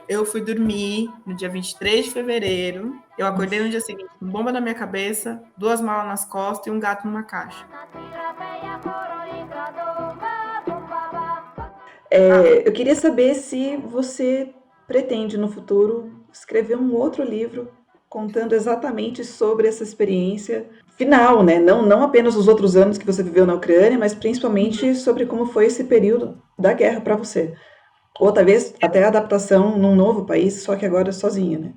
Eu fui dormir no dia 23 de fevereiro. Eu acordei no dia seguinte com bomba na minha cabeça, 2 malas nas costas e um gato numa caixa. Eu queria saber se você pretende no futuro escrever um outro livro contando exatamente sobre essa experiência final, né? Não apenas os outros anos que você viveu na Ucrânia, mas principalmente sobre como foi esse período da guerra para você. Ou talvez até a adaptação num novo país, só que agora sozinha, né?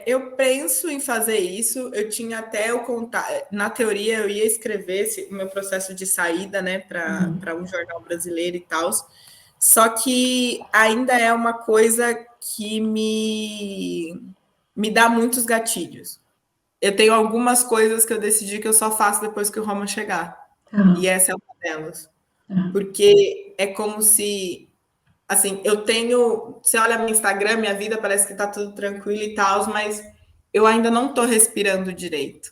Eu penso em fazer isso. Eu tinha até o contato. Na teoria, eu ia escrever o meu processo de saída, né, para um jornal brasileiro e tal. Só que ainda é uma coisa que me dá muitos gatilhos. Eu tenho algumas coisas que eu decidi que eu só faço depois que o Roma chegar. E essa é uma delas. Porque é como se, assim, eu tenho. Você olha meu Instagram, minha vida parece que tá tudo tranquilo e tal, mas eu ainda não tô respirando direito.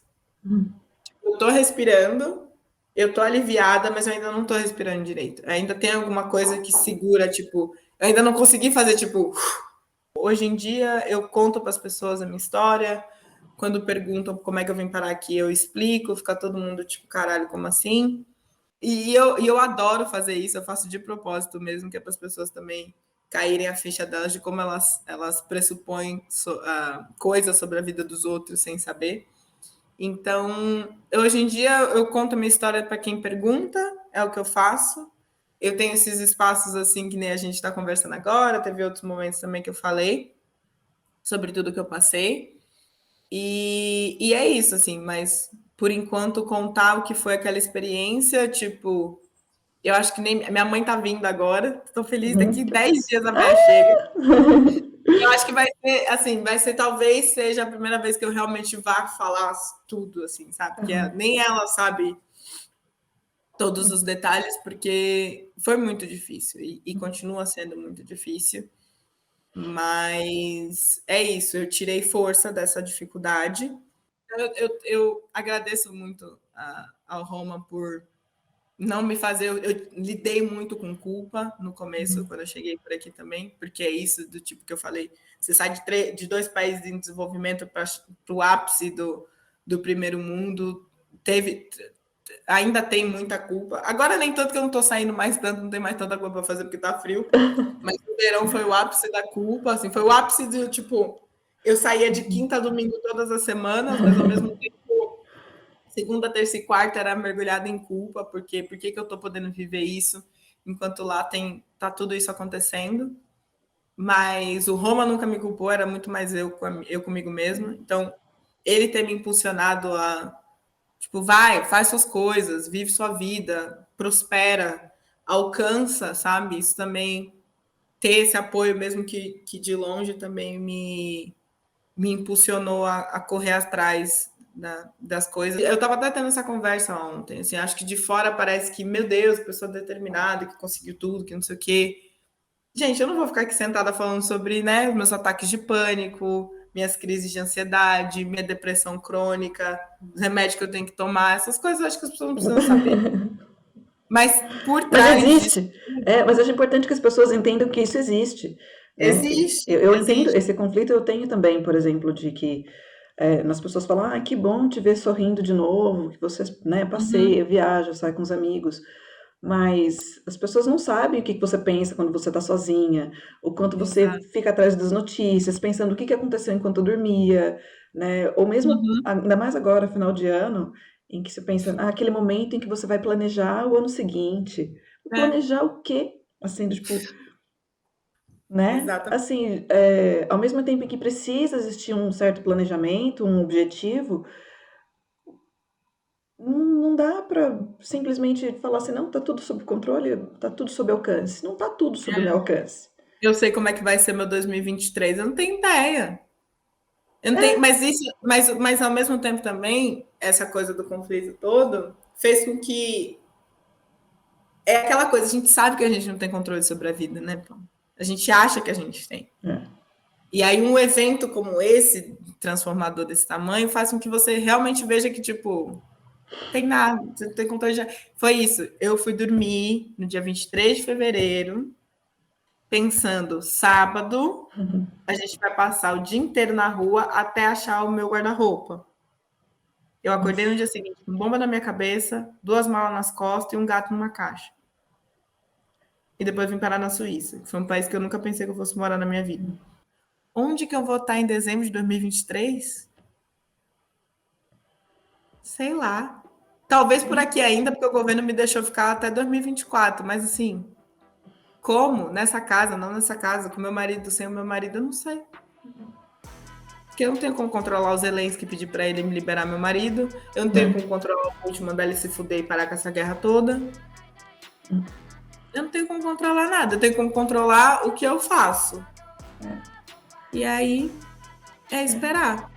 Eu tô respirando, eu tô aliviada, mas eu ainda não tô respirando direito. Ainda tem alguma coisa que segura, tipo, eu ainda não consegui fazer, tipo. Hoje em dia, eu conto para as pessoas a minha história. Quando perguntam como é que eu vim parar aqui, eu explico, fica todo mundo tipo, caralho, como assim? E eu adoro fazer isso, eu faço de propósito mesmo, que é para as pessoas também caírem a ficha delas de como elas pressupõem coisas sobre a vida dos outros sem saber. Então, hoje em dia, eu conto a minha história para quem pergunta, é o que eu faço. Eu tenho esses espaços assim que nem a gente está conversando agora, teve outros momentos também que eu falei sobre tudo que eu passei. E é isso, assim, mas por enquanto contar o que foi aquela experiência, tipo, eu acho que nem minha mãe tá vindo agora, tô feliz, daqui 10 dias a Bea chega. Eu acho que vai ser, assim, vai ser talvez seja a primeira vez que eu realmente vá falar tudo, assim, sabe? Porque nem ela sabe todos os detalhes, porque foi muito difícil e continua sendo muito difícil. Mas é isso, eu tirei força dessa dificuldade. Eu agradeço muito ao Roma por não me fazer. Eu lidei muito com culpa no começo, quando eu cheguei por aqui também, porque é isso do tipo que eu falei. Você sai de 2 países em desenvolvimento para o ápice do primeiro mundo. Ainda tem muita culpa. Agora nem tanto que eu não estou saindo mais tanto, não tem mais tanta culpa para fazer porque está frio. Mas o verão foi o ápice da culpa, assim, foi o ápice do tipo, eu saía de quinta a domingo todas as semanas, mas ao mesmo tempo, segunda, terça e quarta era mergulhada em culpa, porque por que eu tô podendo viver isso enquanto lá tá tudo isso acontecendo? Mas o Roma nunca me culpou, era muito mais eu comigo mesma. Então, ele ter me impulsionado a tipo, vai, faz suas coisas, vive sua vida, prospera, alcança, sabe? Isso também ter esse apoio, mesmo que de longe, também me impulsionou a correr atrás das coisas. Eu estava até tendo essa conversa ontem, assim, acho que de fora parece que, meu Deus, pessoa determinada, que conseguiu tudo, que não sei o quê. Gente, eu não vou ficar aqui sentada falando sobre, né, meus ataques de pânico, minhas crises de ansiedade, minha depressão crônica, os remédios que eu tenho que tomar, essas coisas eu acho que as pessoas não precisam saber. Mas por Mas trás disso existe. Mas acho importante que as pessoas entendam que isso existe. Né? existe, Eu entendo existe. esse conflito, eu tenho também, por exemplo, de que as pessoas falam, que bom te ver sorrindo de novo, que você né, passeia, viaja, sai com os amigos. Mas as pessoas não sabem o que você pensa quando você está sozinha, o quanto você Exato. fica atrás das notícias, pensando o que aconteceu enquanto dormia, né? Ou mesmo, ainda mais agora, final de ano, em que você pensa, aquele momento em que você vai planejar o ano seguinte. É, Planejar o quê? Assim, tipo, né? exatamente. Assim, ao mesmo tempo que precisa existir um certo planejamento, um objetivo, não dá para simplesmente falar assim, não, tá tudo sob controle, tá tudo sob alcance. Não tá tudo sob meu alcance. Eu sei como é que vai ser meu 2023, eu não tenho ideia. Eu não tenho, mas ao mesmo tempo também, essa coisa do conflito todo fez com que. É aquela coisa, a gente sabe que a gente não tem controle sobre a vida, né, Pô? A gente acha que a gente tem. É. E aí um evento como esse, transformador desse tamanho, faz com que você realmente veja que, tipo, Tem nada, você não tem controle de... Foi isso, eu fui dormir no dia 23 de fevereiro, pensando, sábado, a gente vai passar o dia inteiro na rua até achar o meu guarda-roupa. Eu acordei no dia seguinte com bomba na minha cabeça, 2 malas nas costas e um gato numa caixa. E depois vim parar na Suíça, que foi um país que eu nunca pensei que eu fosse morar na minha vida. Onde que eu vou estar em dezembro de 2023? Sei lá. Talvez por aqui ainda, porque o governo me deixou ficar até 2024, mas assim, como? Nessa casa, não nessa casa, com meu marido, sem o meu marido, eu não sei. Porque eu não tenho como controlar os Zelensky pedir para ele me liberar meu marido, eu não tenho como controlar o Putin, mandar ele se fuder e parar com essa guerra toda. Eu não tenho como controlar nada, eu tenho como controlar o que eu faço. E aí é esperar.